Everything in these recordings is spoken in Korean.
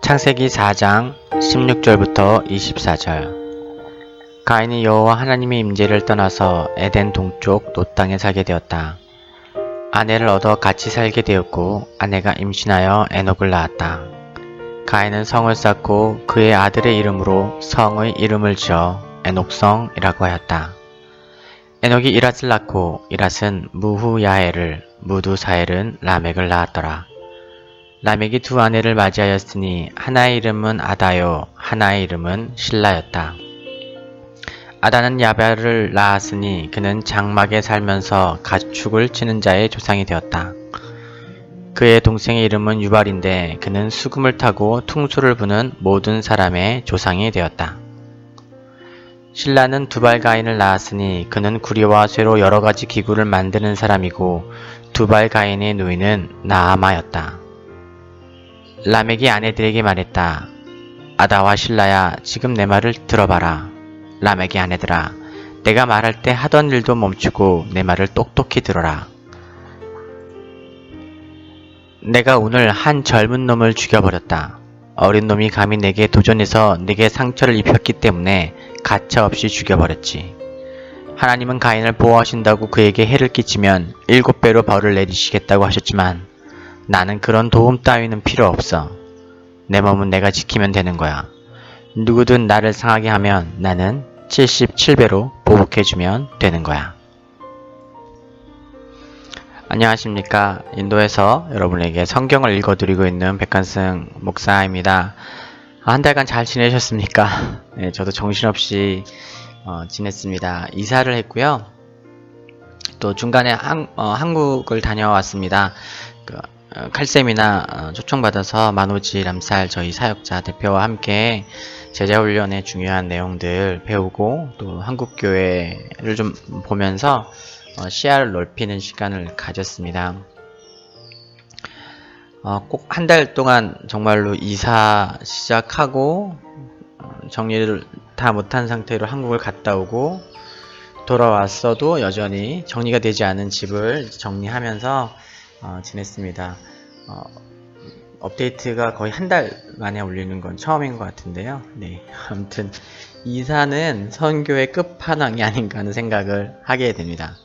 창세기 4장 16절부터 24절. 가인이 여호와 하나님의 임재를 떠나서 에덴 동쪽 놋 땅에 살게 되었다. 아내를 얻어 같이 살게 되었고 아내가 임신하여 에녹을 낳았다. 가인은 성을 쌓고 그의 아들의 이름으로 성의 이름을 지어 에녹성이라고 하였다. 에녹이 이랏을 낳고 이랏은 무후야엘을, 무두사엘은 라멕을 낳았더라. 라멕이 두 아내를 맞이하였으니 하나의 이름은 아다요, 하나의 이름은 실라였다. 아다는 야벨을 낳았으니 그는 장막에 살면서 가축을 치는 자의 조상이 되었다. 그의 동생의 이름은 유발인데 그는 수금을 타고 퉁소를 부는 모든 사람의 조상이 되었다. 실라는 두발가인을 낳았으니 그는 구리와 쇠로 여러가지 기구를 만드는 사람이고 두발가인의 누이는 나아마였다. 라멕이 아내들에게 말했다. 아다와 실라야, 지금 내 말을 들어봐라. 라멕의 아내들아, 내가 말할 때 하던 일도 멈추고 내 말을 똑똑히 들어라. 내가 오늘 한 젊은 놈을 죽여버렸다. 어린 놈이 감히 내게 도전해서 내게 상처를 입혔기 때문에 가차없이 죽여버렸지. 하나님은 가인을 보호하신다고 그에게 해를 끼치면 7배로 벌을 내리시겠다고 하셨지만 나는 그런 도움 따위는 필요 없어. 내 몸은 내가 지키면 되는 거야. 누구든 나를 상하게 하면 나는 77배로 보복해주면 되는 거야. 안녕하십니까. 인도에서 여러분에게 성경을 읽어드리고 있는 백한승 목사입니다. 한 달간 잘 지내셨습니까? 네, 저도 정신없이 지냈습니다. 이사를 했고요. 또 중간에 한국을 다녀왔습니다. 칼쌤이나 초청받아서 만오지 람살 저희 사역자 대표와 함께 제자훈련의 중요한 내용들 배우고 또 한국교회를 좀 보면서 시야를 넓히는 시간을 가졌습니다. 꼭 한 달 동안 정말로 이사 시작하고 정리를 다 못한 상태로 한국을 갔다 오고 돌아왔어도 여전히 정리가 되지 않은 집을 정리하면서 지냈습니다. 업데이트가 거의 한 달 만에 올리는 건 처음인 것 같은데요. 네, 아무튼 이사는 선교의 끝판왕이 아닌가 하는 생각을 하게 됩니다.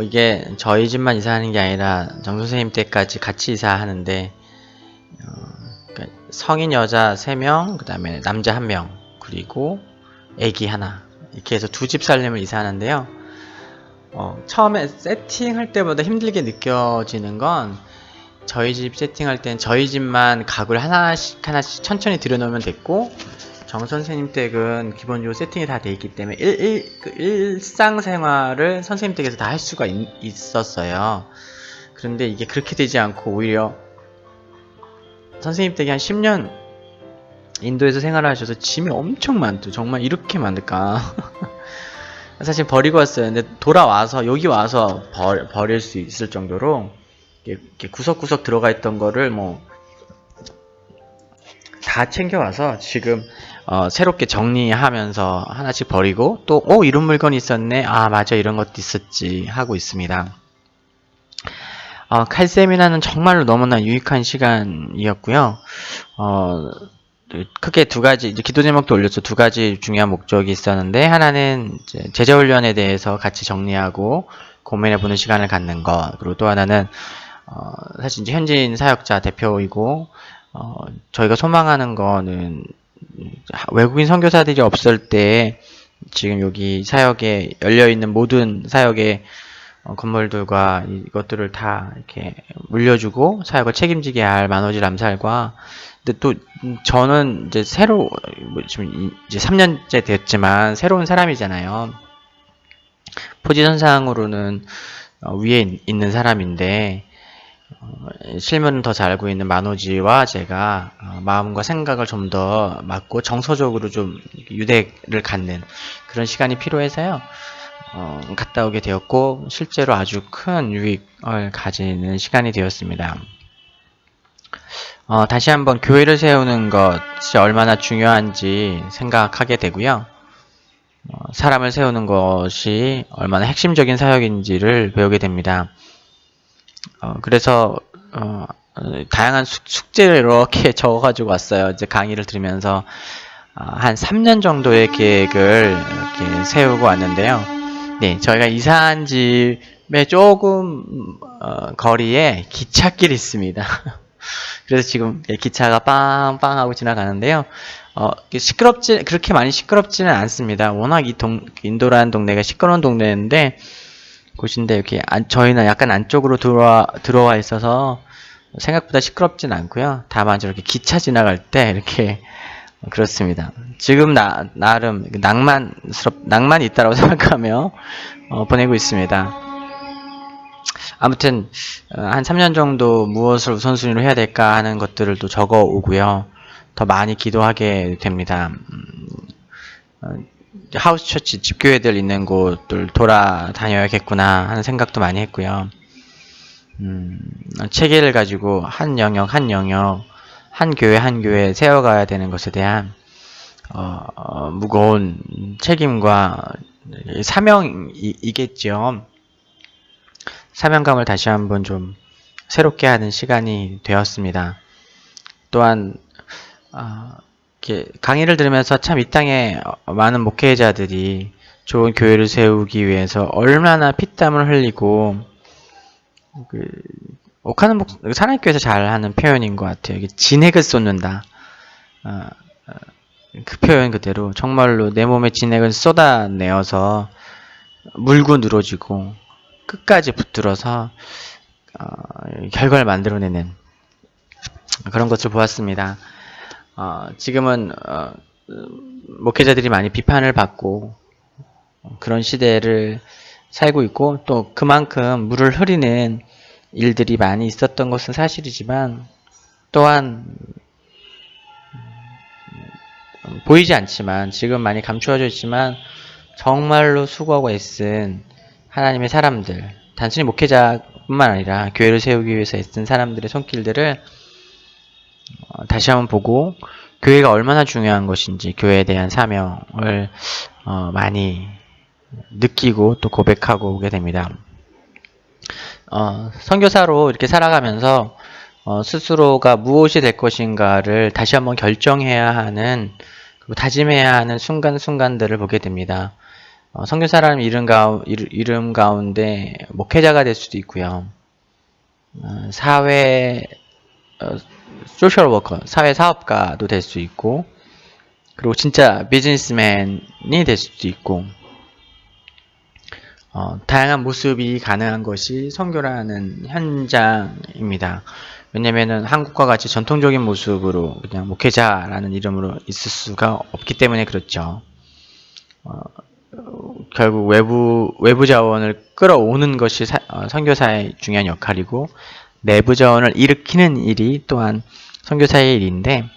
이게 저희 집만 이사하는 게 아니라 정선생님 때까지 같이 이사하는데 그러니까 성인 여자 3명, 그 다음에 남자 1명, 그리고 애기 하나 이렇게 해서 2집 살림을 이사하는데요. 처음에 세팅할 때보다 힘들게 느껴지는 건 저희 집 세팅할 땐 저희 집만 가구를 하나씩 천천히 들여놓으면 됐고 정선생님 댁은 기본적으로 세팅이 다 돼 있기 때문에 일상생활을 선생님 댁에서 다 할 수가 있었어요. 그런데 이게 그렇게 되지 않고 오히려 선생님 댁이 한 10년 인도에서 생활하셔서 짐이 엄청 많죠. 정말 이렇게 많을까. 사실 버리고 왔어요. 근데 돌아와서 여기 와서 버릴 수 있을 정도로 이렇게 구석구석 들어가 있던 거를 뭐 다 챙겨와서 지금 새롭게 정리하면서 하나씩 버리고 또 이런 물건이 있었네, 아 맞아 이런 것도 있었지 하고 있습니다. 칼세미나는 정말로 너무나 유익한 시간이었고요. 크게 2가지, 이제 기도 제목도 올렸죠. 2가지 중요한 목적이 있었는데, 하나는 이제 제자훈련에 대해서 같이 정리하고 고민해보는 시간을 갖는 것, 그리고 또 하나는 사실 이제 현지인 사역자 대표이고 저희가 소망하는 거는 외국인 선교사들이 없을 때 지금 여기 사역에 열려있는 모든 사역의 건물들과 이것들을 다 이렇게 물려주고 사역을 책임지게 할 만오지 람살과, 근데 또 저는 이제 지금 이제 3년째 됐지만 새로운 사람이잖아요. 포지션상으로는 위에 있는 사람인데 실무는 더 잘 알고 있는 만오지와 제가 마음과 생각을 좀 더 맞고 정서적으로 좀 유대를 갖는 그런 시간이 필요해서요. 갔다 오게 되었고 실제로 아주 큰 유익을 가지는 시간이 되었습니다. 다시 한번 교회를 세우는 것이 얼마나 중요한지 생각하게 되고요. 사람을 세우는 것이 얼마나 핵심적인 사역인지를 배우게 됩니다. 그래서 다양한 숙제를 이렇게 적어가지고 왔어요. 이제 강의를 들으면서 한 3년 정도의 계획을 이렇게 세우고 왔는데요. 네, 저희가 이사한 집에 조금 거리에 기찻길이 있습니다. 그래서 지금 기차가 빵빵하고 지나가는데요. 그렇게 많이 시끄럽지는 않습니다. 워낙 인도라는 동네가 시끄러운 동네인데, 곳인데, 이렇게, 저희는 약간 안쪽으로 들어와 있어서 생각보다 시끄럽진 않고요. 다만 저렇게 기차 지나갈 때 이렇게, 그렇습니다. 지금 나름 낭만이 있다고 생각하며, 보내고 있습니다. 아무튼 한 3년 정도 무엇을 우선순위로 해야 될까 하는 것들을 또 적어 오고요. 더 많이 기도하게 됩니다. 하우스 처치, 집교회들 있는 곳들 돌아다녀야겠구나 하는 생각도 많이 했고요. 체계를 가지고 한 영역, 한 교회 세워가야 되는 것에 대한 무거운 책임과 사명이겠죠. 사명감을 다시 한번 좀 새롭게 하는 시간이 되었습니다. 또한 강의를 들으면서 참 이 땅에 많은 목회자들이 좋은 교회를 세우기 위해서 얼마나 피땀을 흘리고 옥하는 사랑교회에서 잘하는 표현인 것 같아요. 진액을 쏟는다. 그 표현 그대로 정말로 내 몸에 진액을 쏟아내어서 물고 늘어지고 끝까지 붙들어서 결과를 만들어내는 그런 것을 보았습니다. 지금은 목회자들이 많이 비판을 받고 그런 시대를 살고 있고 또 그만큼 물을 흐리는 일들이 많이 있었던 것은 사실이지만 또한 보이지 않지만 지금 많이 감추어져 있지만 정말로 수고하고 애쓴 하나님의 사람들, 단순히 목회자뿐만 아니라 교회를 세우기 위해서 애쓴 사람들의 손길들을 다시 한번 보고 교회가 얼마나 중요한 것인지 교회에 대한 사명을 많이 느끼고 또 고백하고 오게 됩니다. 선교사로 이렇게 살아가면서 스스로가 무엇이 될 것인가를 다시 한번 결정해야 하는 그리고 다짐해야 하는 순간순간들을 보게 됩니다. 선교사라는 이름 가운데 목회자가 될 수도 있고요. 소셜 워커, 사회 사업가도 될 수 있고, 그리고 진짜 비즈니스맨이 될 수도 있고, 다양한 모습이 가능한 것이 선교라는 현장입니다. 왜냐면은 한국과 같이 전통적인 모습으로 그냥 목회자라는 이름으로 있을 수가 없기 때문에 그렇죠. 결국 외부 자원을 끌어오는 것이 선교사의 중요한 역할이고 내부 자원을 일으키는 일이 또한 선교사의 일인데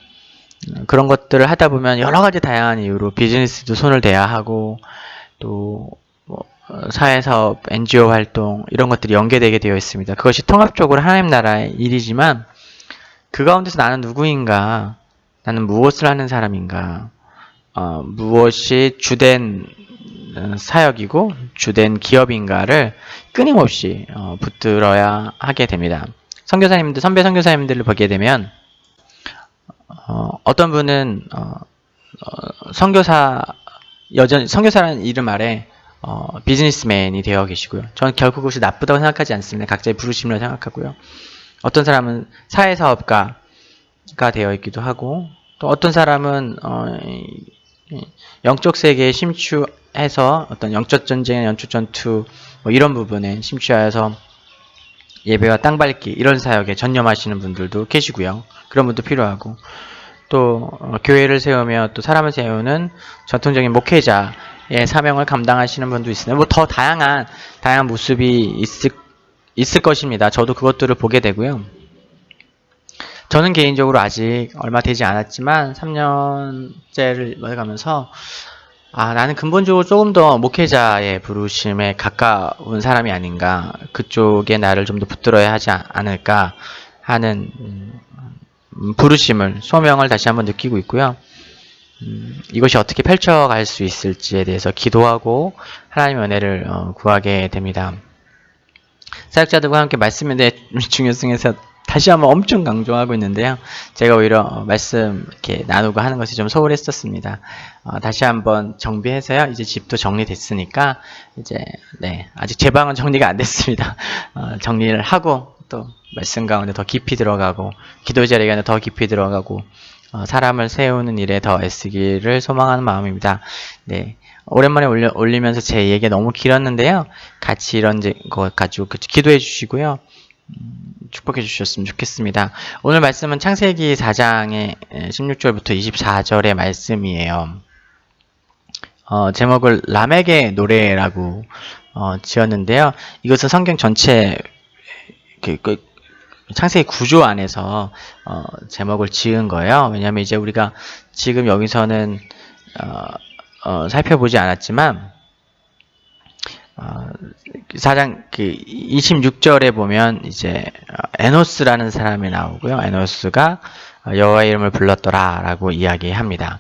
그런 것들을 하다 보면 여러 가지 다양한 이유로 비즈니스도 손을 대야 하고 또 사회사업, NGO 활동 이런 것들이 연계되게 되어 있습니다. 그것이 통합적으로 하나님 나라의 일이지만 그 가운데서 나는 누구인가? 나는 무엇을 하는 사람인가? 무엇이 주된 사역이고 주된 기업인가를 끊임없이 붙들어야 하게 됩니다. 선교사님들, 선배 선교사님들을 보게 되면 어떤 분은 선교사라는 이름 아래 비즈니스맨이 되어 계시고요. 저는 결국 그것이 나쁘다고 생각하지 않습니다. 각자의 부르심을 생각하고요. 어떤 사람은 사회사업가가 되어 있기도 하고 또 어떤 사람은 영적 세계에 심취해서 어떤 영적 전쟁, 영적 전투 이런 부분에 심취하여서 예배와 땅밟기 이런 사역에 전념하시는 분들도 계시고요. 그런 분도 필요하고 또 교회를 세우며 또 사람을 세우는 전통적인 목회자의 사명을 감당하시는 분도 있으나 더 다양한 모습이 있을 것입니다. 저도 그것들을 보게 되고요. 저는 개인적으로 아직 얼마 되지 않았지만 3년째를 가면서 나는 근본적으로 조금 더 목회자의 부르심에 가까운 사람이 아닌가, 그쪽에 나를 좀 더 붙들어야 하지 않을까 하는 부르심을, 소명을 다시 한번 느끼고 있고요. 이것이 어떻게 펼쳐갈 수 있을지에 대해서 기도하고 하나님의 은혜를 구하게 됩니다. 사역자들과 함께 말씀의 중요성에 다시 한번 엄청 강조하고 있는데요. 제가 오히려 말씀 이렇게 나누고 하는 것이 좀 소홀했었습니다. 다시 한번 정비해서요. 이제 집도 정리됐으니까 이제 아직 제 방은 정리가 안 됐습니다. 정리를 하고 또 말씀 가운데 더 깊이 들어가고 기도 자리에 더 깊이 들어가고 사람을 세우는 일에 더 애쓰기를 소망하는 마음입니다. 네. 오랜만에 올리면서 제 얘기가 너무 길었는데요. 같이 이런 거 가지고 기도해 주시고요. 축복해 주셨으면 좋겠습니다. 오늘 말씀은 창세기 4장의 16절부터 24절의 말씀이에요. 제목을 라멕의 노래라고 지었는데요. 이것은 성경 전체 창세기 구조 안에서 제목을 지은 거예요. 왜냐하면 이제 우리가 지금 여기서는 살펴보지 않았지만 4장 26절에 보면 이제 에노스라는 사람이 나오고요. 에노스가 여호와의 이름을 불렀더라라고 이야기합니다.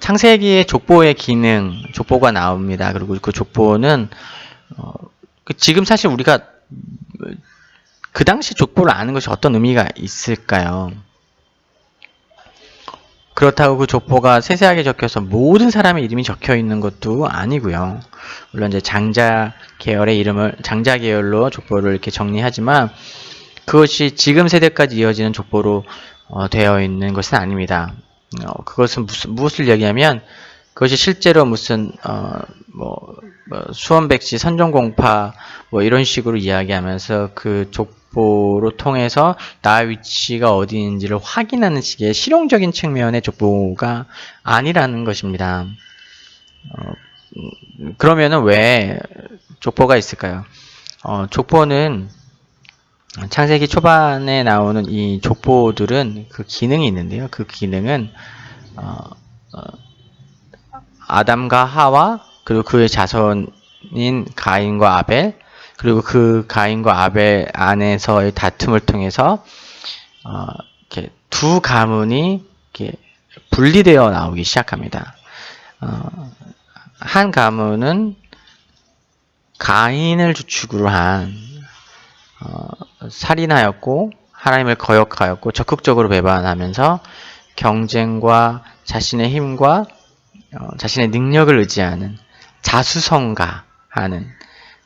창세기의 족보의 기능, 족보가 나옵니다. 그리고 그 족보는 지금 사실 우리가 그 당시 족보를 아는 것이 어떤 의미가 있을까요? 그렇다고 그 족보가 세세하게 적혀서 모든 사람의 이름이 적혀 있는 것도 아니고요. 물론 이제 장자 계열의 이름을 장자 계열로 족보를 이렇게 정리하지만 그것이 지금 세대까지 이어지는 족보로 되어 있는 것은 아닙니다. 그것은 무엇을 얘기하면 그것이 실제로 무슨 수원백지 선종공파 이런 식으로 이야기하면서 그 족보로 통해서 나의 위치가 어디인지를 확인하는 식의 실용적인 측면의 족보가 아니라는 것입니다. 그러면은 왜 족보가 있을까요? 족보는 창세기 초반에 나오는 이 족보들은 그 기능이 있는데요. 그 기능은 아담과 하와 그리고 그의 자손인 가인과 아벨 그리고 그 가인과 아벨 안에서의 다툼을 통해서 이렇게 두 가문이 이렇게 분리되어 나오기 시작합니다. 한 가문은 가인을 주축으로 한 살인하였고 하나님을 거역하였고 적극적으로 배반하면서 경쟁과 자신의 힘과 자신의 능력을 의지하는 자수성가하는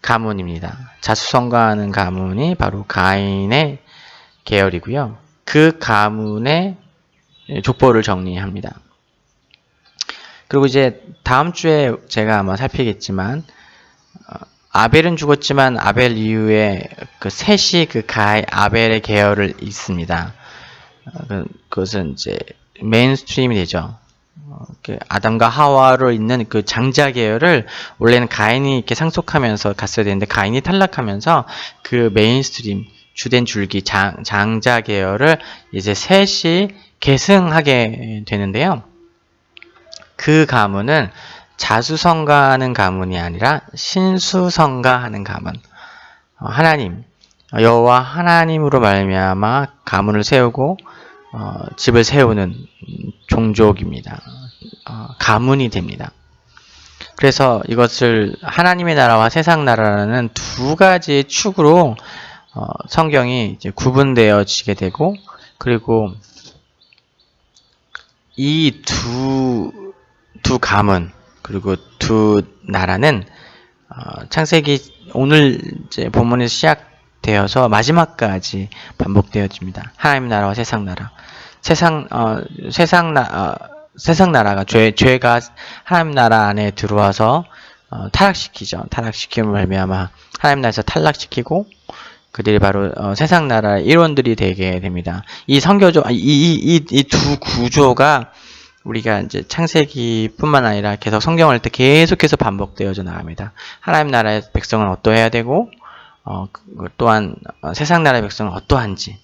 가문입니다. 자수성가하는 가문이 바로 가인의 계열이고요. 그 가문의 족보를 정리합니다. 그리고 이제 다음 주에 제가 아마 살피겠지만 아벨은 죽었지만 아벨 이후에 그 셋이 아벨의 계열을 잇습니다. 그것은 이제 메인스트림이 되죠. 아담과 하와로 있는 그 장자 계열을 원래는 가인이 이렇게 상속하면서 갔어야 되는데 가인이 탈락하면서 그 메인스트림 주된 줄기 장자 계열을 이제 셋이 계승하게 되는데요. 그 가문은 자수성가하는 가문이 아니라 신수성가하는 가문. 하나님 여호와 하나님으로 말미암아 가문을 세우고 집을 세우는 종족입니다. 가문이 됩니다. 그래서 이것을 하나님의 나라와 세상 나라라는 두 가지의 축으로 성경이 이제 구분되어지게 되고 그리고 이 두 가문 그리고 두 나라는 창세기 오늘 이제 본문에서 시작되어서 마지막까지 반복되어집니다. 하나님 나라와 세상 나라. 세상 나라가 죄가 하나님 나라 안에 들어와서 타락시키죠. 타락시킴을 말미암아 하나님 나라에서 탈락시키고 그들이 바로 세상 나라의 일원들이 되게 됩니다. 이 성교적 이 두 구조가 우리가 이제 창세기뿐만 아니라 계속 성경을 할 때 계속해서 반복되어져 나갑니다. 하나님 나라의 백성은 어떠해야 되고 또한 세상 나라의 백성은 어떠한지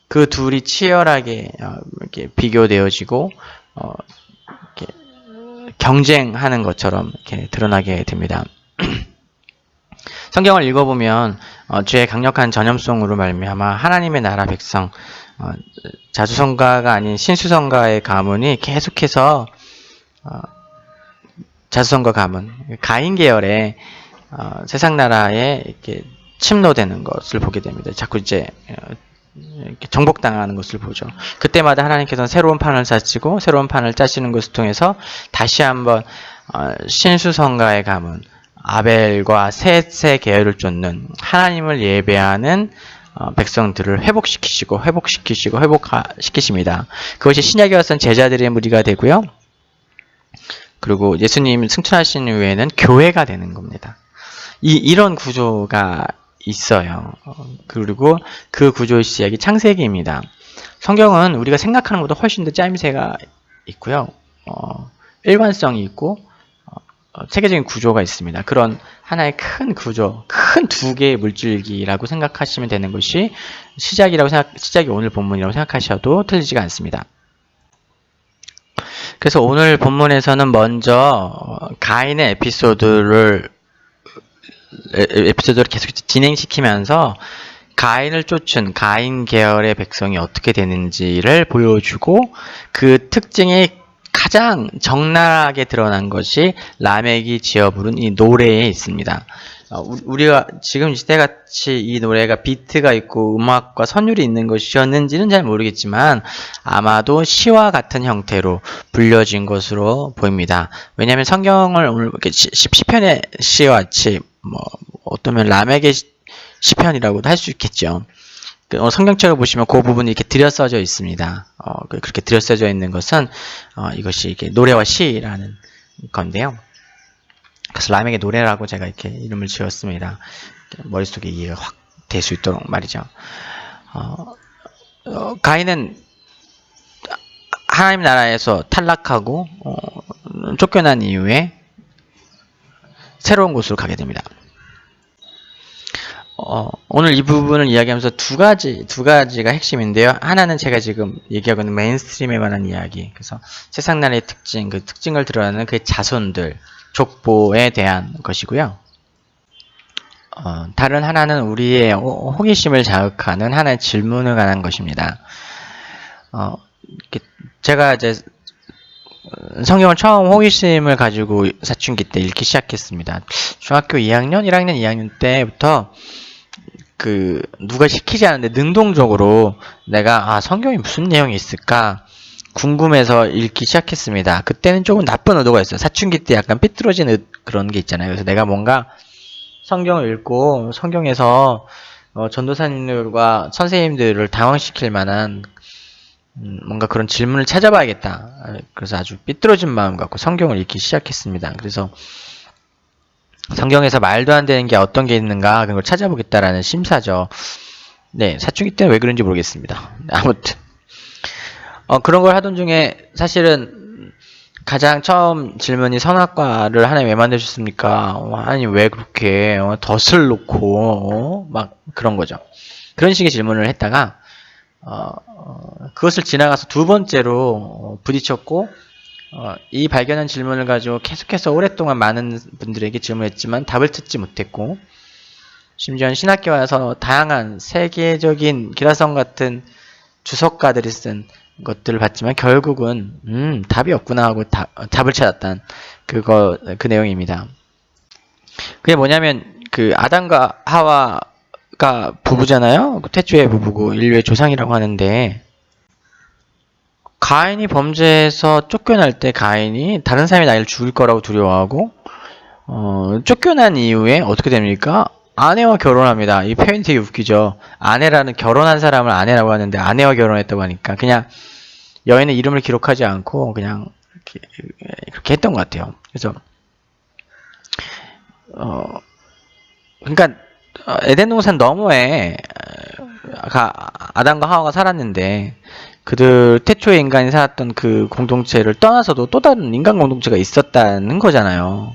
그 둘이 치열하게 이렇게 비교되어지고 이렇게 경쟁하는 것처럼 이렇게 드러나게 됩니다. 성경을 읽어보면 죄의 강력한 전염성으로 말미암아 하나님의 나라 백성 자수성가가 아닌 신수성가의 가문이 계속해서 자수성가 가문 가인 계열의 세상 나라에 이렇게 침노되는 것을 보게 됩니다. 자꾸 이제 이렇게 정복당하는 것을 보죠. 그때마다 하나님께서는 새로운 판을 짜시고 새로운 판을 짜시는 것을 통해서 다시 한번 신수성가의 가문 아벨과 셋의 계열을 쫓는 하나님을 예배하는 백성들을 회복시키십니다. 그것이 신약에 와서는 제자들의 무리가 되고요. 그리고 예수님 승천하신 후에는 교회가 되는 겁니다. 이런 구조가 있어요. 그리고 그 구조의 시작이 창세기입니다. 성경은 우리가 생각하는 것보다 훨씬 더 짜임새가 있고요. 일관성이 있고 세계적인 구조가 있습니다. 그런 하나의 큰 구조, 큰 두 개의 물줄기라고 생각하시면 되는 것이 시작이 오늘 본문이라고 생각하셔도 틀리지가 않습니다. 그래서 오늘 본문에서는 먼저 가인의 에피소드를 계속 진행시키면서 가인을 쫓은 가인 계열의 백성이 어떻게 되는지를 보여주고 그 특징이 가장 적나라하게 드러난 것이 라멕이 지어 부른 이 노래에 있습니다. 우리가 지금 시대같이 이 노래가 비트가 있고 음악과 선율이 있는 것이었는지는 잘 모르겠지만 아마도 시와 같은 형태로 불려진 것으로 보입니다. 왜냐하면 성경을 오늘 이렇게 시편의 시와 같이 어떠면 라멕의 시편이라고도 할 수 있겠죠. 성경책을 보시면 그 부분이 이렇게 들여써져 있습니다. 그렇게 들여써져 있는 것은 이것이 이렇게 노래와 시라는 건데요. 그래서 라멕의 노래라고 제가 이렇게 이름을 지었습니다. 머릿속에 이해가 확 될 수 있도록 말이죠. 가인은 하나님 나라에서 탈락하고 쫓겨난 이후에 새로운 곳으로 가게 됩니다. 오늘 이 부분을 이야기하면서 두 가지가 핵심인데요. 하나는 제가 지금 얘기하고 있는 메인스트림에 관한 이야기. 그래서 세상 나라의 특징, 그 특징을 드러내는 그 자손들, 족보에 대한 것이고요. 다른 하나는 우리의 호기심을 자극하는 하나의 질문에 관한 것입니다. 제가 이제 성경을 처음 호기심을 가지고 사춘기 때 읽기 시작했습니다. 중학교 2학년, 1학년, 2학년 때부터 누가 시키지 않는데 능동적으로 내가 성경에 무슨 내용이 있을까 궁금해서 읽기 시작했습니다. 그때는 조금 나쁜 의도가 있어요. 사춘기 때 약간 삐뚤어진 그런 게 있잖아요. 그래서 내가 뭔가 성경을 읽고 성경에서 전도사님들과 선생님들을 당황시킬 만한 뭔가 그런 질문을 찾아봐야겠다. 그래서 아주 삐뚤어진 마음 갖고 성경을 읽기 시작했습니다. 그래서 성경에서 말도 안 되는 게 어떤 게 있는가 그런 걸 찾아보겠다라는 심사죠. 네, 사춘기 때는 왜 그런지 모르겠습니다. 아무튼 그런 걸 하던 중에 사실은 가장 처음 질문이 선악과를 하나님 왜 만드셨습니까? 하나님 왜 그렇게 덫을 놓고 막 그런 거죠. 그런 식의 질문을 했다가 그것을 지나가서 두 번째로 부딪혔고 이 발견한 질문을 가지고 계속해서 오랫동안 많은 분들에게 질문했지만 답을 듣지 못했고 심지어는 신학교에 와서 다양한 세계적인 기라성 같은 주석가들이 쓴 것들을 봤지만 결국은 답이 없구나 하고 답을 찾았다는 그 내용입니다. 그게 뭐냐면 아담과 하와가 부부잖아요. 태초의 부부고 인류의 조상이라고 하는데 가인이 범죄해서 쫓겨날 때 가인이 다른 사람이 나를 죽일 거라고 두려워하고 쫓겨난 이후에 어떻게 됩니까? 아내와 결혼합니다. 이 표현이 되게 웃기죠. 아내라는 결혼한 사람을 아내라고 하는데 아내와 결혼했다고 하니까 그냥 여인의 이름을 기록하지 않고 그냥 그렇게 했던 것 같아요. 그래서 그러니까 에덴 동산 너머에 아담과 하와가 살았는데 그들 태초의 인간이 살았던 그 공동체를 떠나서도 또 다른 인간 공동체가 있었다는 거잖아요.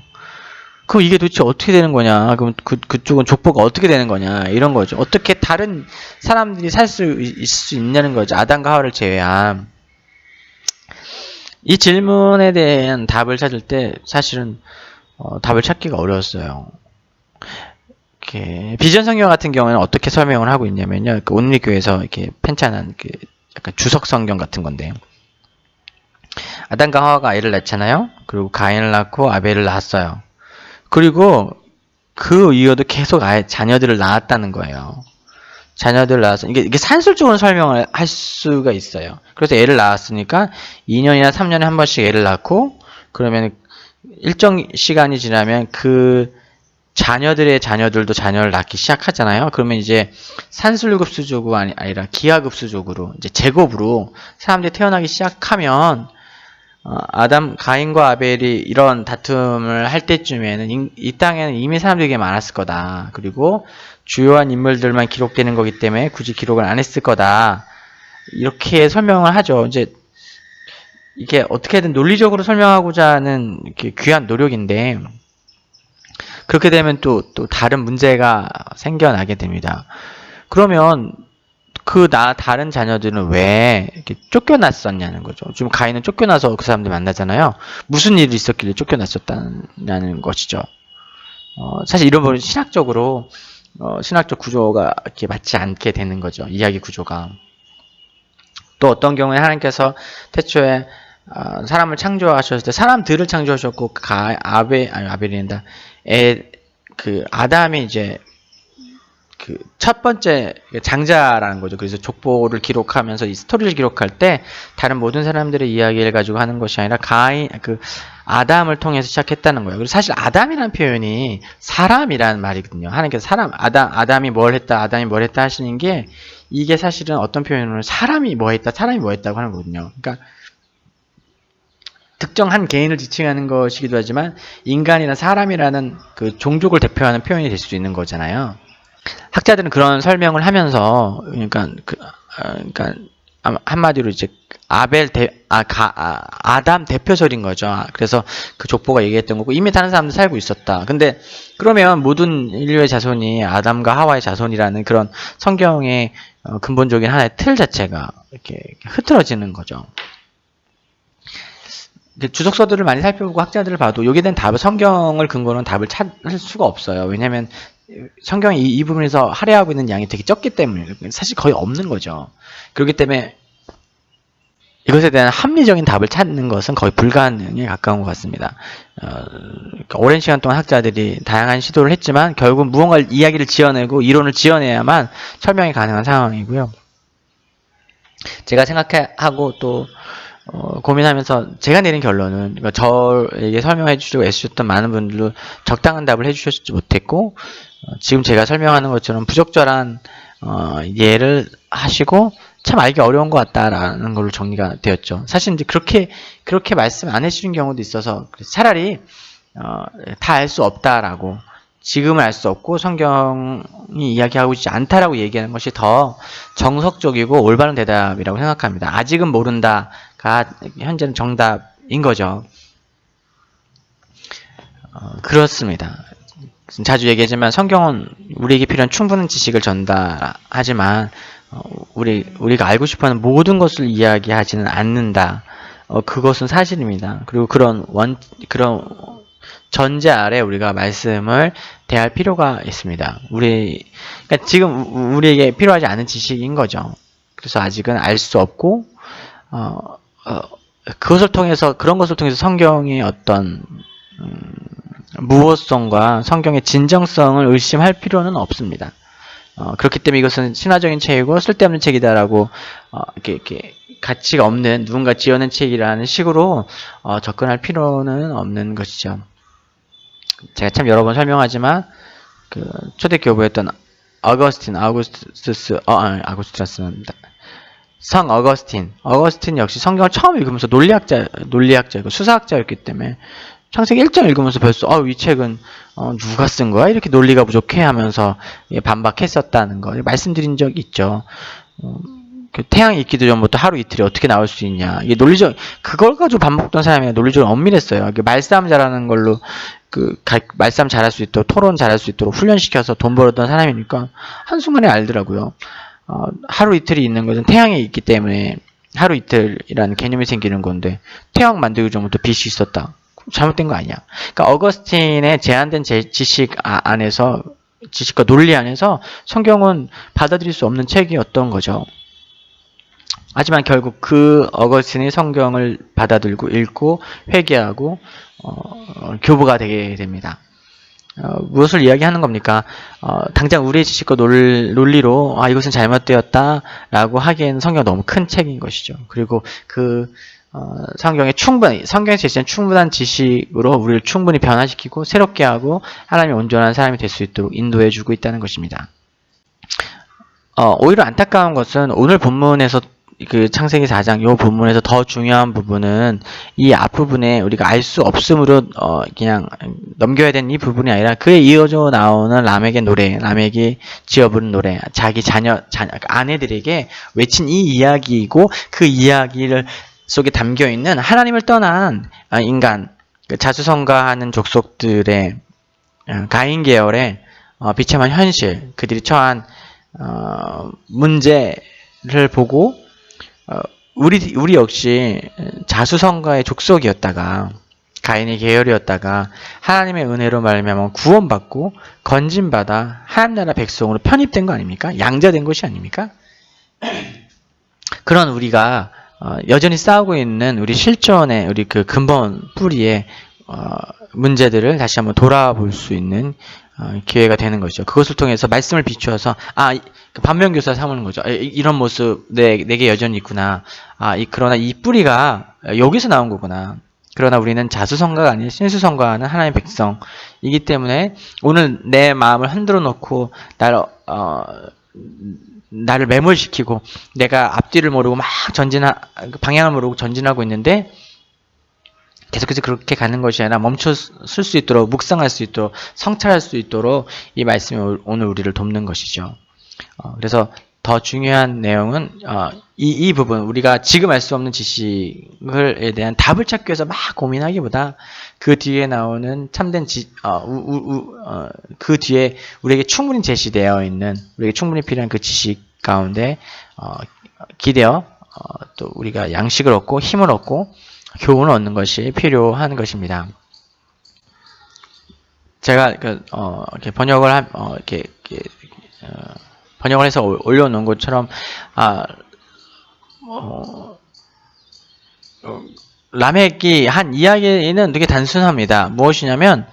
그럼 이게 도대체 어떻게 되는 거냐? 그럼 그쪽은 족보가 어떻게 되는 거냐? 이런 거죠. 어떻게 다른 사람들이 살 수 있을 수 있냐는 거죠. 아담과 하와를 제외한. 이 질문에 대한 답을 찾을 때 사실은 답을 찾기가 어려웠어요. 이렇게 비전 성경 같은 경우에는 어떻게 설명을 하고 있냐면요. 온리교에서 이렇게 편찬한 약간 주석 성경 같은 건데 아담과 하와가 아이를 낳잖아요. 그리고 가인을 낳고 아벨을 낳았어요. 그리고 그 이후에도 계속 아예 자녀들을 낳았다는 거예요. 자녀들 낳아서 이게 산술적으로 설명을 할 수가 있어요. 그래서 애를 낳았으니까 2년이나 3년에 한 번씩 애를 낳고 그러면 일정 시간이 지나면 그 자녀들의 자녀들도 자녀를 낳기 시작하잖아요. 그러면 이제 산술급수적으로 아니라 기하급수적으로 이제 제곱으로 사람들이 태어나기 시작하면 가인과 아벨이 이런 다툼을 할 때쯤에는 이 땅에는 이미 사람들이 되게 많았을 거다. 그리고 주요한 인물들만 기록되는 거기 때문에 굳이 기록을 안 했을 거다. 이렇게 설명을 하죠. 이제 이게 어떻게든 논리적으로 설명하고자 하는 이렇게 귀한 노력인데 그렇게 되면 또 다른 문제가 생겨나게 됩니다. 그러면 다른 자녀들은 왜 이렇게 쫓겨났었냐는 거죠. 지금 가인은 쫓겨나서 그 사람들 만나잖아요. 무슨 일이 있었길래 쫓겨났었다는 것이죠. 사실 이런 부분 신학적으로 신학적 구조가 이렇게 맞지 않게 되는 거죠. 이야기 구조가. 또 어떤 경우에 하나님께서 태초에 사람을 창조하셨을 때 사람들을 창조하셨고 아벨이란다. 아담이 이제 그 첫 번째 장자라는 거죠. 그래서 족보를 기록하면서 이 스토리를 기록할 때 다른 모든 사람들의 이야기를 가지고 하는 것이 아니라 아담을 통해서 시작했다는 거예요. 그래서 사실 아담이라는 표현이 사람이라는 말이거든요. 하나님께서 아담이 뭘 했다 하시는 게 이게 사실은 어떤 표현으로 사람이 뭐 했다고 하는 거거든요. 그러니까 특정한 개인을 지칭하는 것이기도 하지만 인간이나 사람이라는 그 종족을 대표하는 표현이 될 수 있는 거잖아요. 학자들은 그런 설명을 하면서 그러니까 한마디로 이제 아담 대표설인 거죠. 그래서 그 족보가 얘기했던 거고 이미 다른 사람들 살고 있었다. 근데 그러면 모든 인류의 자손이 아담과 하와의 자손이라는 그런 성경의 근본적인 하나의 틀 자체가 이렇게 흐트러지는 거죠. 주석서들을 많이 살펴보고 학자들을 봐도 여기에 대한 답을 성경을 근거로는 답을 찾을 수가 없어요. 왜냐하면 성경이 이 부분에서 할애하고 있는 양이 되게 적기 때문에 사실 거의 없는 거죠. 그렇기 때문에 이것에 대한 합리적인 답을 찾는 것은 거의 불가능에 가까운 것 같습니다. 오랜 시간 동안 학자들이 다양한 시도를 했지만 결국 무언가 이야기를 지어내고 이론을 지어내야만 설명이 가능한 상황이고요. 제가 생각하고 또 고민하면서 제가 내린 결론은 저에게 설명해 주시고 애쓰셨던 많은 분들도 적당한 답을 해주셨지 못했고 지금 제가 설명하는 것처럼 부적절한 예를 하시고 참 알기 어려운 것 같다라는 걸로 정리가 되었죠. 사실 이제 그렇게 말씀 안 해주신 경우도 있어서 차라리 다 알 수 없다라고 지금은 알 수 없고 성경이 이야기하고 있지 않다라고 얘기하는 것이 더 정석적이고 올바른 대답이라고 생각합니다. 아직은 모른다가 현재는 정답인 거죠. 그렇습니다. 자주 얘기하지만 성경은 우리에게 필요한 충분한 지식을 전달하지만 우리가 알고 싶어하는 모든 것을 이야기하지는 않는다. 그것은 사실입니다. 그리고 그런 전제 아래 우리가 말씀을 대할 필요가 있습니다. 그러니까 지금 우리에게 필요하지 않은 지식인 거죠. 그래서 아직은 알 수 없고 그런 것을 통해서 성경의 어떤 무호성과 성경의 진정성을 의심할 필요는 없습니다. 그렇기 때문에 이것은 신화적인 책이고 쓸데없는 책이다라고 이렇게 가치가 없는 누군가 지어낸 책이라는 식으로 접근할 필요는 없는 것이죠. 제가 참 여러 번 설명하지만 그 초대교부였던 아구스티누스입니다. 성 어거스틴 역시 성경을 처음 읽으면서 논리학자이고 수사학자였기 때문에 창세기 1장 읽으면서 벌써 이 책은 누가 쓴 거야? 이렇게 논리가 부족해 하면서 반박했었다는 거 말씀드린 적 있죠. 태양이 있기도 전부터 하루 이틀이 어떻게 나올 수 있냐. 이게 그걸 가지고 반복했던 사람이 논리적으로 엄밀했어요. 말싸움 잘하는 걸로 말싸움 잘할 수 있도록 토론 잘할 수 있도록 훈련시켜서 돈 벌었던 사람이니까 한순간에 알더라고요. 하루 이틀이 있는 것은 태양이 있기 때문에 하루 이틀이라는 개념이 생기는 건데 태양 만들기 전부터 빛이 있었다. 잘못된 거 아니야. 그러니까 어거스틴의 제한된 지식과 논리 안에서 성경은 받아들일 수 없는 책이었던 거죠. 하지만 결국 그 어거스틴이 성경을 받아들고 읽고 회개하고 교부가 되게 됩니다. 무엇을 이야기하는 겁니까? 당장 우리의 지식과 논리로 이것은 잘못되었다라고 하기에는 성경 너무 큰 책인 것이죠. 그리고 성경에 제시한 충분한 지식으로 우리를 충분히 변화시키고 새롭게 하고 하나님의 온전한 사람이 될 수 있도록 인도해주고 있다는 것입니다. 오히려 안타까운 것은 오늘 본문에서 그 창세기 4장 요 본문에서 더 중요한 부분은 이 앞부분에 우리가 알 수 없음으로 그냥 넘겨야 되는 이 부분이 아니라 그에 이어져 나오는 람에게 노래, 람에게 지어 부른 노래, 자기 아내들에게 외친 이 이야기이고 그 이야기를 속에 담겨 있는 하나님을 떠난 인간, 자수성가하는 족속들의 가인 계열의 비참한 현실, 그들이 처한 문제를 보고 우리 역시 자수성가의 족속이었다가 가인의 계열이었다가 하나님의 은혜로 말미암아 구원받고 건진받아 하나님 나라 백성으로 편입된 거 아닙니까? 양자된 것이 아닙니까? 그런 우리가 여전히 싸우고 있는 우리 실존의 우리 그 근본 뿌리의 문제들을 다시 한번 돌아볼 수 있는 기회가 되는 것이죠. 그것을 통해서 말씀을 비추어서 반면교사 삼는 거죠. 이런 모습 내게 여전히 있구나. 그러나 이 뿌리가 여기서 나온 거구나. 그러나 우리는 자수성가가 아닌 신수성가하는 하나님의 백성이기 때문에 오늘 내 마음을 흔들어 놓고 나를 매몰시키고 내가 앞뒤를 모르고 막 방향을 모르고 전진하고 있는데 계속해서 그렇게 가는 것이 아니라 멈춰설 수 있도록 묵상할 수 있도록 성찰할 수 있도록 이 말씀이 오늘 우리를 돕는 것이죠. 그래서 더 중요한 내용은 이 부분 우리가 지금 알 수 없는 지식에 대한 답을 찾기 위해서 막 고민하기보다 그 뒤에 나오는 참된 그 뒤에 우리에게 충분히 제시되어 있는 우리에게 충분히 필요한 그 지식 가운데 기대어 또 우리가 양식을 얻고 힘을 얻고 교훈을 얻는 것이 필요한 것입니다. 제가 이렇게 번역을 번역을 해서 올려놓은 것처럼 라멕이 한 이야기는 되게 단순합니다. 무엇이냐면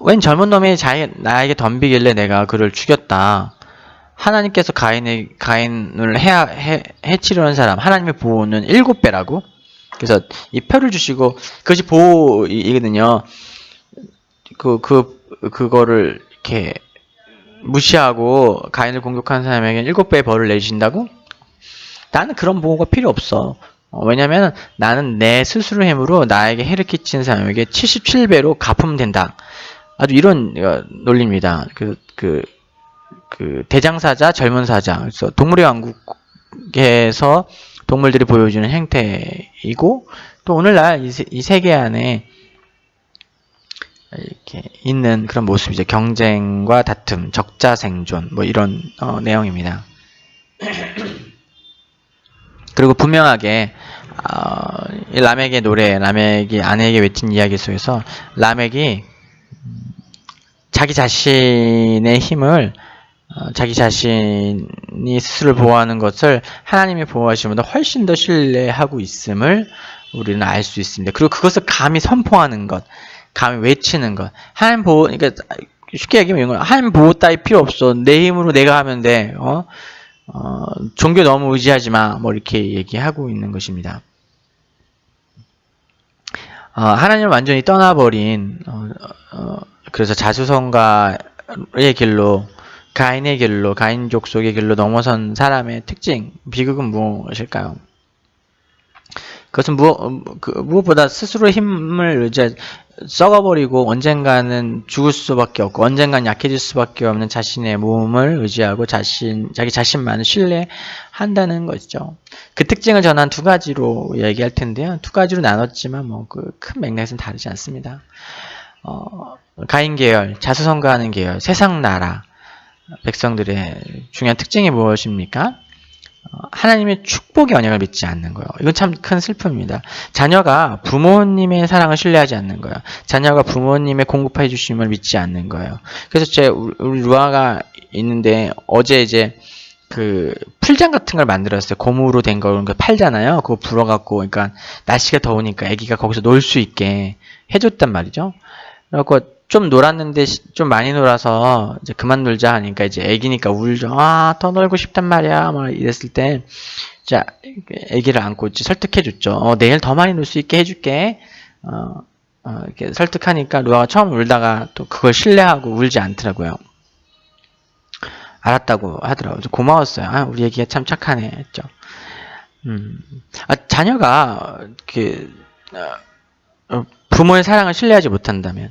웬 젊은 놈이 나에게 덤비길래 내가 그를 죽였다. 하나님께서 가인을 해치려는 사람 하나님의 보호는 7배라고. 그래서 이 표를 주시고 그것이 보호이거든요. 그거를 이렇게 무시하고 가인을 공격하는 사람에게는 7배의 벌을 내주신다고? 나는 그런 보호가 필요 없어. 왜냐면 나는 내 스스로의 힘으로 나에게 해를 끼친 사람에게 77배로 갚으면 된다. 아주 이런 논리입니다. 대장사자, 젊은 사자. 그래서 동물의 왕국에서 동물들이 보여주는 행태이고 또 오늘날 이 세계 안에 이렇게 있는 그런 모습이죠. 경쟁과 다툼, 적자생존 뭐 이런 내용입니다. 그리고 분명하게 라멕의 노래, 라멕이 아내에게 외친 이야기 속에서 라멕이 자기 자신의 힘을 자기 자신이 스스로를 보호하는 것을 하나님의 보호하심보다 훨씬 더 신뢰하고 있음을 우리는 알 수 있습니다. 그리고 그것을 감히 선포하는 것, 감히 외치는 것. 하나님 보호, 그러니까 쉽게 얘기하면 이런 거야. 하나님 보호 따위 필요 없어. 내 힘으로 내가 하면 돼. 종교 너무 의지하지 마. 뭐 이렇게 얘기하고 있는 것입니다. 하나님을 완전히 떠나버린 그래서 자수성가의 길로 가인의 길로, 가인 족속의 길로 넘어선 사람의 특징, 비극은 무엇일까요? 그것은 무엇보다 스스로의 힘을 썩어버리고 언젠가는 죽을 수밖에 없고 언젠가는 약해질 수밖에 없는 자신의 몸을 의지하고 자기 자신만을 신뢰한다는 것이죠. 그 특징을 저는 한 2가지로 얘기할 텐데요. 2가지로 나눴지만 뭐 그 큰 맥락에서는 다르지 않습니다. 가인 계열, 자수성가하는 계열, 세상 나라 백성들의 중요한 특징이 무엇입니까? 하나님의 축복의 언약을 믿지 않는 거예요. 이건 참 큰 슬픔입니다. 자녀가 부모님의 사랑을 신뢰하지 않는 거예요. 자녀가 부모님의 공급해 주심을 믿지 않는 거예요. 그래서 우리 루아가 있는데 어제 이제 그 풀장 같은 걸 만들었어요. 고무로 된 걸 팔잖아요. 그거 불어갖고 그러니까 날씨가 더우니까 아기가 거기서 놀 수 있게 해줬단 말이죠. 그래갖고 좀 놀았는데 좀 많이 놀아서 이제 그만 놀자 하니까 이제 애기니까 울죠. 아, 더 놀고 싶단 말이야. 막 이랬을 때, 자, 애기를 안고 이제 설득해줬죠. 내일 더 많이 놀 수 있게 해줄게. 이렇게 설득하니까 루아가 처음 울다가 또 그걸 신뢰하고 울지 않더라고요. 알았다고 하더라고요. 고마웠어요. 아, 우리 애기가 참 착하네. 했죠. 자녀가 부모의 사랑을 신뢰하지 못한다면,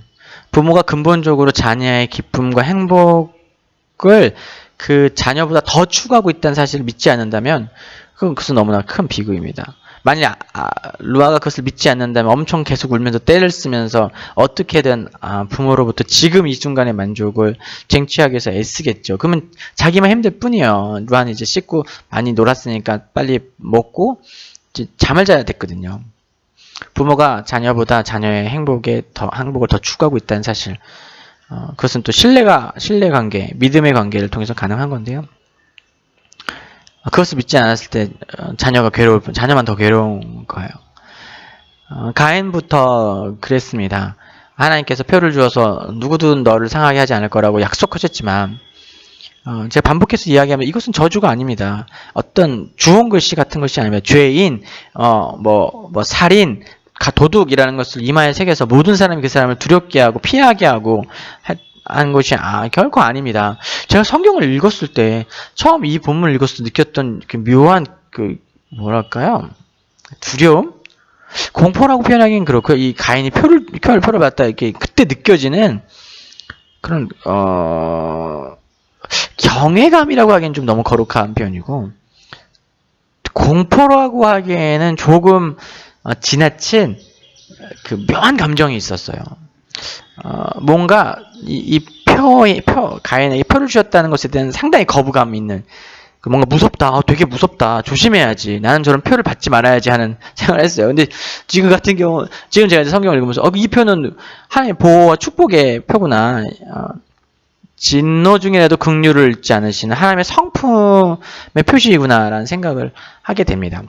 부모가 근본적으로 자녀의 기쁨과 행복을 그 자녀보다 더 추구하고 있다는 사실을 믿지 않는다면, 그것은 너무나 큰 비극입니다. 만약 루아가 그것을 믿지 않는다면 엄청 계속 울면서 떼를 쓰면서 어떻게든 부모로부터 지금 이 순간의 만족을 쟁취하기 위해서 애쓰겠죠. 그러면 자기만 힘들 뿐이에요. 루아는 이제 씻고 많이 놀았으니까 빨리 먹고 이제 잠을 자야 됐거든요. 부모가 자녀보다 자녀의 행복을 더 추구하고 있다는 사실, 그것은 또 신뢰 관계, 믿음의 관계를 통해서 가능한 건데요. 그것을 믿지 않았을 때 자녀가 괴로울 뿐, 자녀만 더 괴로운 거예요. 가인부터 그랬습니다. 하나님께서 표를 주어서 누구도 너를 상하게 하지 않을 거라고 약속하셨지만, 제가 반복해서 이야기하면 이것은 저주가 아닙니다. 어떤 주홍글씨 같은 것이 아니면 죄인, 살인, 도둑이라는 것을 이마에 새겨서 모든 사람이 그 사람을 두렵게 하고 피하게 하고 한 것이 결코 아닙니다. 제가 성경을 읽었을 때, 처음 이 본문을 읽었을 때 느꼈던 그 묘한 뭐랄까요? 두려움? 공포라고 표현하기는 그렇고, 이 가인이 표를 받다 이렇게 그때 느껴지는 그런 경외감이라고 하기엔 좀 너무 거룩한 표현이고, 공포라고 하기에는 조금 지나친 그 묘한 감정이 있었어요. 뭔가 가인에게 표를 주셨다는 것에 대한 상당히 거부감이 있는, 뭔가 무섭다, 되게 무섭다, 조심해야지, 나는 저런 표를 받지 말아야지 하는 생각을 했어요. 근데 지금 같은 경우, 지금 제가 이제 성경을 읽으면서 이 표는 하나님의 보호와 축복의 표구나, 진노 중이라도 긍휼을 잊지 않으시는 하나님의 성품의 표시이구나라는 생각을 하게 됩니다.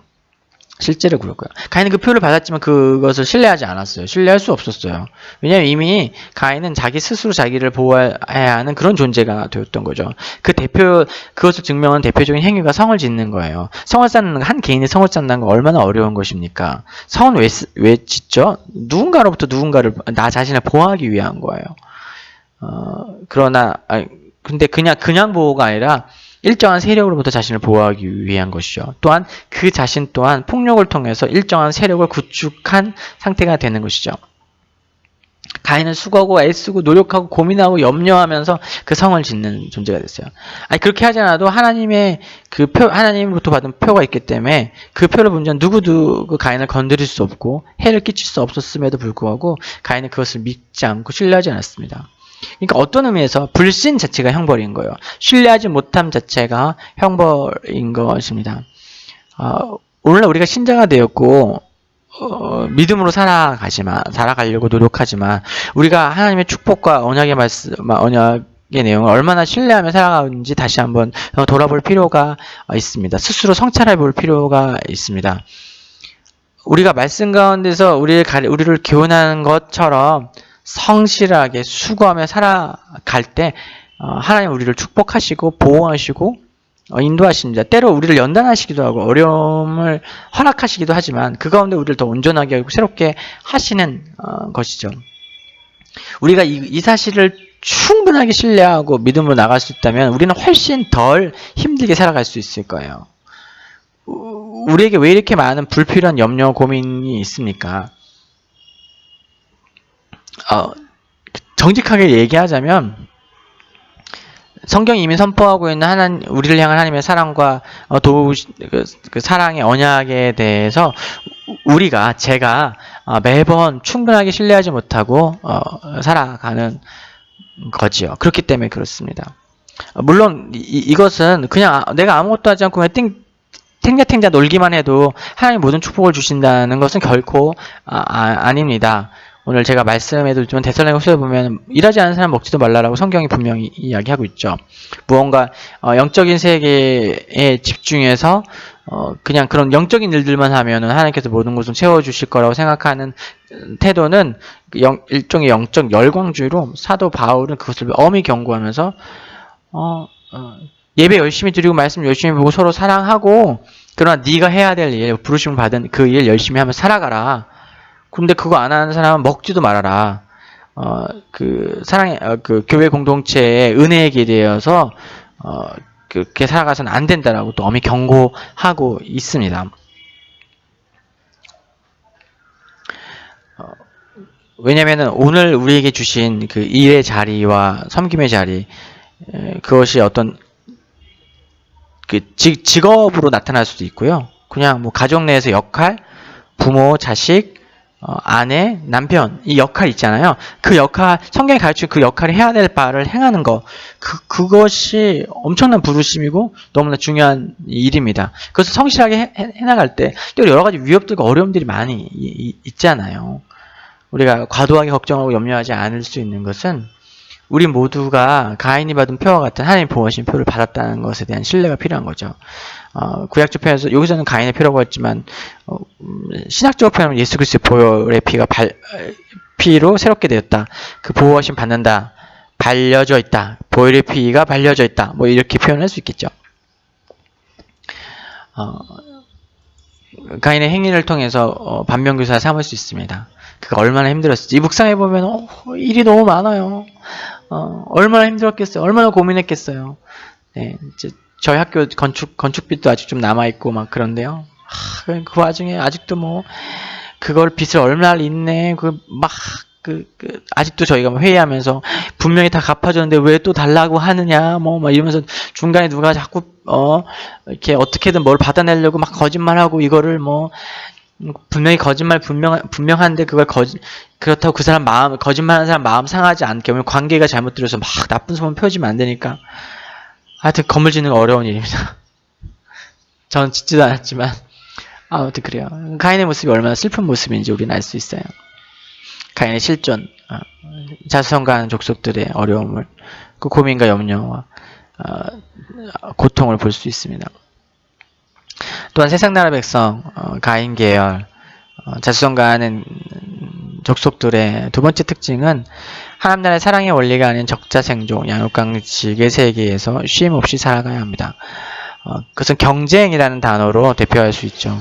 실제로 그렇고요. 가인은 그 표를 받았지만 그것을 신뢰하지 않았어요. 신뢰할 수 없었어요. 왜냐하면 이미 가인은 자기 스스로 자기를 보호해야 하는 그런 존재가 되었던 거죠. 그것을 증명하는 대표적인 행위가 성을 짓는 거예요. 성을 쌓는, 한 개인이 성을 쌓는 건 얼마나 어려운 것입니까? 성은 왜 짓죠? 누군가로부터 나 자신을 보호하기 위한 거예요. 근데 그냥 보호가 아니라 일정한 세력으로부터 자신을 보호하기 위한 것이죠. 또한 그 자신 또한 폭력을 통해서 일정한 세력을 구축한 상태가 되는 것이죠. 가인은 수고하고 애쓰고 노력하고 고민하고 염려하면서 그 성을 짓는 존재가 됐어요. 그렇게 하지 않아도 하나님으로부터 받은 표가 있기 때문에 그 표를 본전 누구도 그 가인을 건드릴 수 없고 해를 끼칠 수 없었음에도 불구하고 가인은 그것을 믿지 않고 신뢰하지 않았습니다. 그러니까 어떤 의미에서 불신 자체가 형벌인 거예요. 신뢰하지 못함 자체가 형벌인 것입니다. 오늘날 우리가 신자가 되었고 믿음으로 살아가려고 노력하지만 우리가 하나님의 축복과 언약의 내용을 얼마나 신뢰하며 살아가는지 다시 한번 돌아볼 필요가 있습니다. 스스로 성찰해 볼 필요가 있습니다. 우리가 말씀 가운데서 우리를 교훈하는 것처럼 성실하게 수고하며 살아갈 때 하나님 우리를 축복하시고 보호하시고 인도하십니다. 때로 우리를 연단하시기도 하고 어려움을 허락하시기도 하지만 그 가운데 우리를 더 온전하게 하고 새롭게 하시는 것이죠. 우리가 이 사실을 충분하게 신뢰하고 믿음으로 나갈 수 있다면 우리는 훨씬 덜 힘들게 살아갈 수 있을 거예요. 우리에게 왜 이렇게 많은 불필요한 염려, 고민이 있습니까? 정직하게 얘기하자면 성경이 이미 선포하고 있는 우리를 향한 하나님의 사랑과 그 사랑의 언약에 대해서 제가 매번 충분하게 신뢰하지 못하고 살아가는 거지요. 그렇기 때문에 그렇습니다. 물론 이것은 그냥 내가 아무것도 하지 않고 그냥 탱자탱자 놀기만 해도 하나님 모든 축복을 주신다는 것은 결코 아닙니다. 오늘 제가 말씀에도 있지만 데살로니가후서에 보면 일하지 않는 사람 먹지도 말라라고 성경이 분명히 이야기하고 있죠. 무언가 영적인 세계에 집중해서 그냥 그런 영적인 일들만 하면은 하나님께서 모든 것을 채워주실 거라고 생각하는 태도는 일종의 영적 열광주의로 사도 바울은 그것을 엄히 경고하면서 예배 열심히 드리고 말씀 열심히 보고 서로 사랑하고 그러나 네가 해야 될 일, 부르심을 받은 그 일 열심히 하면 살아가라. 근데 그거 안 하는 사람은 먹지도 말아라. 그 교회 공동체의 은혜에 기대어서 그렇게 살아가서는 안 된다라고 또 엄히 경고하고 있습니다. 왜냐면은 오늘 우리에게 주신 그 일의 자리와 섬김의 자리, 그것이 어떤 그 직업으로 나타날 수도 있고요. 그냥 뭐 가정 내에서 역할, 부모, 자식, 아내, 남편, 이 역할 있잖아요. 그 역할, 성경이 가르치는 그 역할을 해야 될 바를 행하는 거, 그것이 엄청난 부르심이고 너무나 중요한 일입니다. 그래서 성실하게 해나갈 때 또 여러 가지 위협들과 어려움들이 많이 있잖아요. 우리가 과도하게 걱정하고 염려하지 않을 수 있는 것은 우리 모두가 가인이 받은 표와 같은 하나님 보호하신 표를 받았다는 것에 대한 신뢰가 필요한 거죠. 구약적 표현에서 여기서는 가인의 표라고 했지만 신학적으로 표현하면 예수 그리스도의 보혈의 피로 새롭게 되었다. 그 보호하심 받는다. 발려져 있다. 보혈의 피가 발려져 있다. 뭐 이렇게 표현할 수 있겠죠. 가인의 행위를 통해서 반면교사 삼을 수 있습니다. 그가 얼마나 힘들었을지. 이 묵상해 보면 일이 너무 많아요. 얼마나 힘들었겠어요. 얼마나 고민했겠어요. 네, 이제 저희 학교 건축빚도 아직 좀 남아있고 막 그런데요. 그 와중에 아직도 뭐 그걸 빚을 얼마나 있네. 아직도 저희가 회의하면서 분명히 다 갚아줬는데 왜 또 달라고 하느냐 막 이러면서 중간에 누가 자꾸 이렇게 어떻게든 뭘 받아내려고 막 거짓말하고 이거를 뭐 분명히 거짓말 분명한데 그걸 그렇다고 그 사람 거짓말하는 사람 마음 상하지 않게 오면 관계가 잘못들어서 막 나쁜 소문 펴지면 안 되니까 하여튼 건물 짓는 거 어려운 일입니다. 저는 짓지도 않았지만 아무튼 그래요. 가인의 모습이 얼마나 슬픈 모습인지 우리는 알 수 있어요. 가인의 실존, 자수성가하는 족속들의 어려움을, 그 고민과 염려와 고통을 볼 수 있습니다. 또한 세상 나라 백성, 가인 계열, 자수성가하는 족속들의 두 번째 특징은 하나님 나라의 사랑의 원리가 아닌 적자생존, 양육강식의 세계에서 쉼 없이 살아가야 합니다. 그것은 경쟁이라는 단어로 대표할 수 있죠.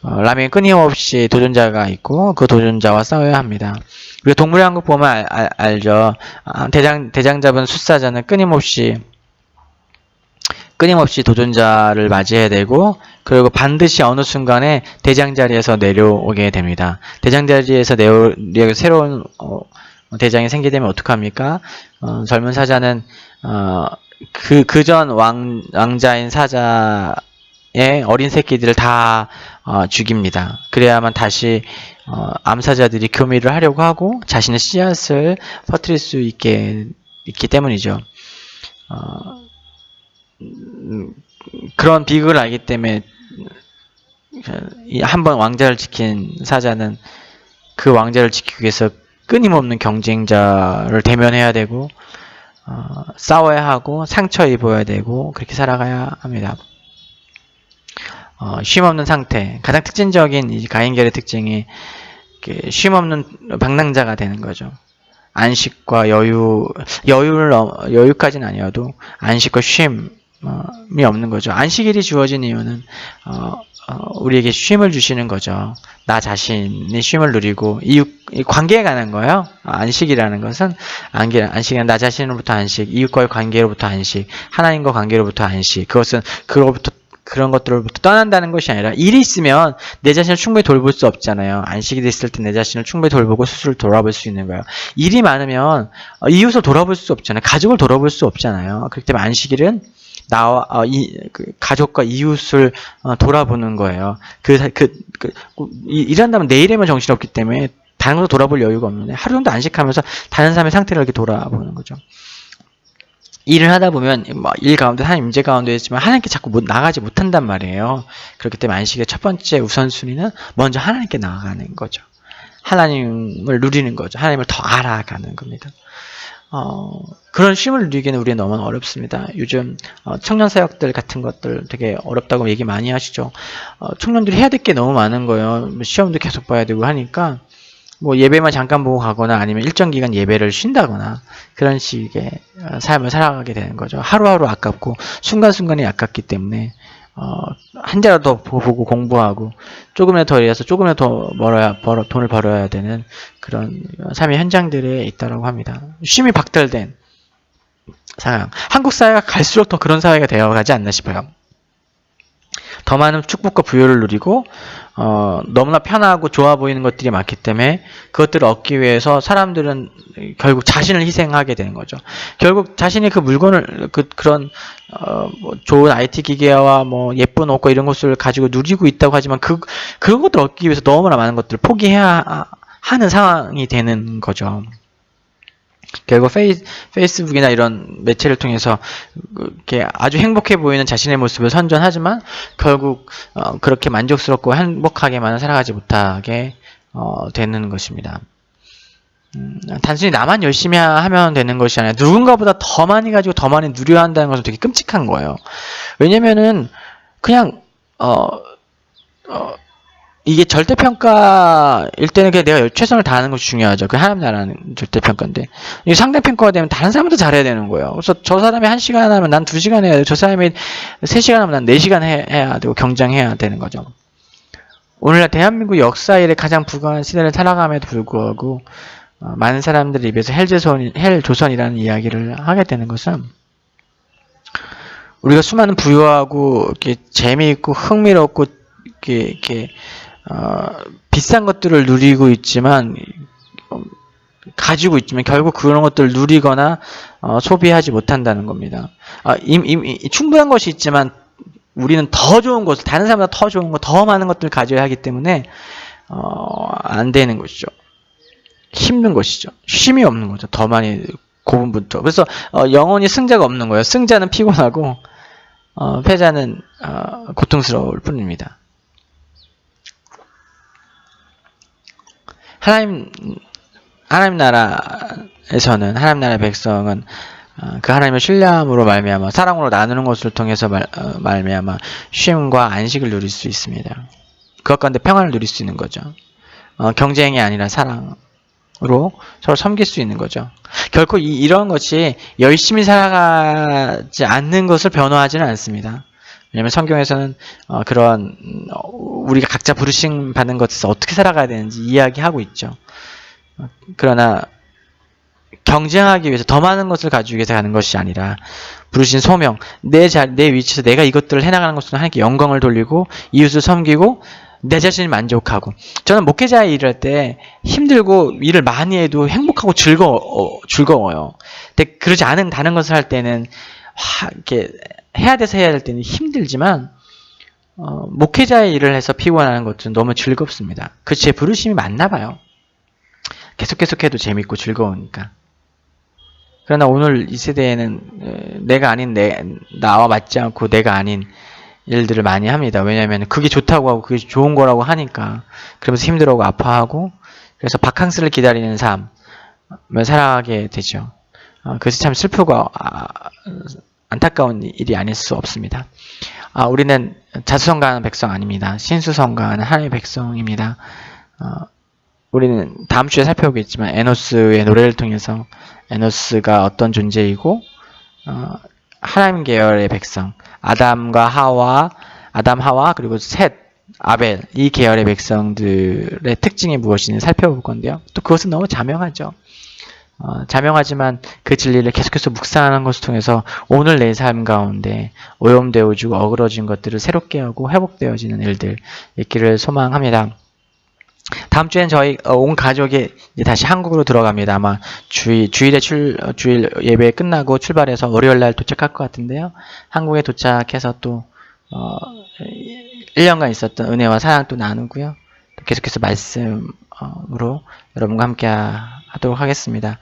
라면에 끊임없이 도전자가 있고 그 도전자와 싸워야 합니다. 우리가 동물의 왕국 보면 알죠. 대장 잡은 숫사자는 끊임없이 도전자를 맞이해야 되고 그리고 반드시 어느 순간에 대장 자리에서 내려오게 됩니다. 대장 자리에서 새로운 대장이 생기게 되면 어떡합니까? 젊은 사자는 그전 왕자인 사자의 어린 새끼들을 다 죽입니다. 그래야만 다시 암사자들이 교미를 하려고 하고 자신의 씨앗을 퍼뜨릴 수 있기 때문이죠. 그런 비극을 알기 때문에 한번 왕자를 지킨 사자는 그 왕자를 지키기 위해서 끊임없는 경쟁자를 대면해야 되고 싸워야 하고 상처 입어야 되고 그렇게 살아가야 합니다. 쉼없는 상태. 가장 특징적인 이 가인계열의 특징이 쉼없는 방랑자가 되는 거죠. 안식과 여유까지는 아니어도 안식과 쉼이 없는 거죠. 안식일이 주어진 이유는 우리에게 쉼을 주시는 거죠. 나 자신이 쉼을 누리고 관계에 관한 거예요. 안식이라는 것은 안식은 나 자신으로부터 안식, 이웃과의 관계로부터 안식, 하나님과 관계로부터 안식. 그것은 그런 것들로부터 떠난다는 것이 아니라 일이 있으면 내 자신을 충분히 돌볼 수 없잖아요. 안식이 됐을 때 내 자신을 충분히 돌보고 스스로 돌아볼 수 있는 거예요. 일이 많으면 이웃을 돌아볼 수 없잖아요. 가족을 돌아볼 수 없잖아요. 그렇기 때문에 안식일은 나와 가족과 이웃을 돌아보는 거예요. 일한다면 내일에만 정신없기 때문에 다른 것도 돌아볼 여유가 없는데 하루 정도 안식하면서 다른 사람의 상태를 이렇게 돌아보는 거죠. 일을 하다 보면 일 가운데 하나님 임재 가운데 있지만 하나님께 자꾸 나가지 못한단 말이에요. 그렇기 때문에 안식의 첫 번째 우선순위는 먼저 하나님께 나아가는 거죠. 하나님을 누리는 거죠. 하나님을 더 알아가는 겁니다. 그런 쉼을 누리기는 우리는 너무 어렵습니다. 요즘 청년 사역들 같은 것들 되게 어렵다고 얘기 많이 하시죠. 청년들이 해야 될 게 너무 많은 거예요. 시험도 계속 봐야 되고 하니까 뭐 예배만 잠깐 보고 가거나 아니면 일정 기간 예배를 쉰다거나 그런 식의 삶을 살아가게 되는 거죠. 하루하루 아깝고 순간순간이 아깝기 때문에 한 자라도 더 보고 공부하고 조금이라도 더 일해서 조금이라도 더 돈을 벌어야 되는 그런 삶의 현장들에 있다고 합니다. 쉼이 박탈된 상황. 한국 사회가 갈수록 더 그런 사회가 되어가지 않나 싶어요. 더 많은 축복과 부여를 누리고 너무나 편하고 좋아 보이는 것들이 많기 때문에 그것들을 얻기 위해서 사람들은 결국 자신을 희생하게 되는 거죠. 결국 자신이 그 물건을 그런 뭐 좋은 IT 기계와 뭐 예쁜 옷과 이런 것을 가지고 누리고 있다고 하지만 그런 것들을 얻기 위해서 너무나 많은 것들을 포기해야 하는 상황이 되는 거죠. 결국 페이스북이나 이런 매체를 통해서 이렇게 아주 행복해 보이는 자신의 모습을 선전하지만 결국 그렇게 만족스럽고 행복하게만 살아가지 못하게 되는 것입니다. 단순히 나만 열심히 하면 되는 것이 아니라 누군가보다 더 많이 가지고 더 많이 누려야 한다는 것은 되게 끔찍한 거예요. 왜냐면은 그냥 이게 절대평가일 때는 그냥 내가 최선을 다하는 것이 중요하죠. 그 하나님 나라는 절대평가인데 이게 상대평가가 되면 다른 사람도 잘해야 되는 거예요. 그래서 저 사람이 1시간 하면 난 2시간 해야 되고 저 사람이 3시간 하면 난 4시간 해야 되고 경쟁해야 되는 거죠. 오늘날 대한민국 역사 일에 가장 부강한 시대를 살아감에도 불구하고 많은 사람들 입에서 헬조선이라는 이야기를 하게 되는 것은 우리가 수많은 부유하고 이렇게 재미있고 흥미롭고 이렇게 비싼 것들을 누리고 있지만 가지고 있지만 결국 그런 것들을 누리거나 소비하지 못한다는 겁니다. 충분한 것이 있지만 우리는 더 좋은 것을 다른 사람보다 더 좋은 것, 더 많은 것들을 가져야 하기 때문에 안 되는 것이죠. 힘든 것이죠. 쉼이 없는 거죠. 더 많이 고분부터. 그래서 영원히 승자가 없는 거예요. 승자는 피곤하고 패자는 고통스러울 뿐입니다. 하나님 나라에서는 하나님 나라의 백성은 그 하나님의 신뢰함으로 말미암아 사랑으로 나누는 것을 통해서 말미암아 쉼과 안식을 누릴 수 있습니다. 그것 가운데 평안을 누릴 수 있는 거죠. 경쟁이 아니라 사랑으로 서로 섬길 수 있는 거죠. 결코 이런 것이 열심히 살아가지 않는 것을 변호하지는 않습니다. 왜냐하면 성경에서는 그런 우리가 각자 부르심 받는 것에서 어떻게 살아가야 되는지 이야기하고 있죠. 그러나 경쟁하기 위해서 더 많은 것을 가지고 위해서 가는 것이 아니라 부르신 소명, 내 위치에서 내가 이것들을 해나가는 것으로 하나님께 영광을 돌리고 이웃을 섬기고 내 자신을 만족하고. 저는 목회자의 일을 할 때 힘들고 일을 많이 해도 행복하고 즐거워요. 근데 그러지 않은 다른 것을 할 때는 이렇게 해야 돼서 해야 될 때는 힘들지만 목회자의 일을 해서 피곤하는 것은 너무 즐겁습니다. 그 제 부르심이 맞나 봐요. 계속해도 재밌고 즐거우니까. 그러나 오늘 이 세대에는 내가 아닌 나와 맞지 않고 내가 아닌 일들을 많이 합니다. 왜냐하면 그게 좋다고 하고 그게 좋은 거라고 하니까. 그러면서 힘들어하고 아파하고 그래서 바캉스를 기다리는 삶을 살아가게 되죠. 그래서 참 슬프고 안타까운 일이 아닐 수 없습니다. 우리는 자수성가하는 백성 아닙니다. 신수성가하는 하나님의 백성입니다. 우리는 다음 주에 살펴보겠지만 에노스의 노래를 통해서 에노스가 어떤 존재이고 하나님 계열의 백성 아담 하와 그리고 셋 아벨 이 계열의 백성들의 특징이 무엇인지 살펴볼 건데요. 또 그것은 너무 자명하죠. 자명하지만 그 진리를 계속해서 묵상하는 것을 통해서 오늘 내 삶 가운데 오염되어지고 어그러진 것들을 새롭게 하고 회복되어지는 일들 있기를 소망합니다. 다음 주엔 저희 온 가족이 이제 다시 한국으로 들어갑니다. 아마 주일 예배 끝나고 출발해서 월요일 날 도착할 것 같은데요. 한국에 도착해서 또 1년간 있었던 은혜와 사랑 또 나누고요. 또 계속해서 말씀으로 여러분과 함께 하도록 하겠습니다.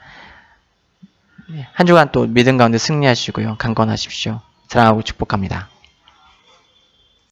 한 주간 또 믿음 가운데 승리하시고요. 강건하십시오. 사랑하고 축복합니다.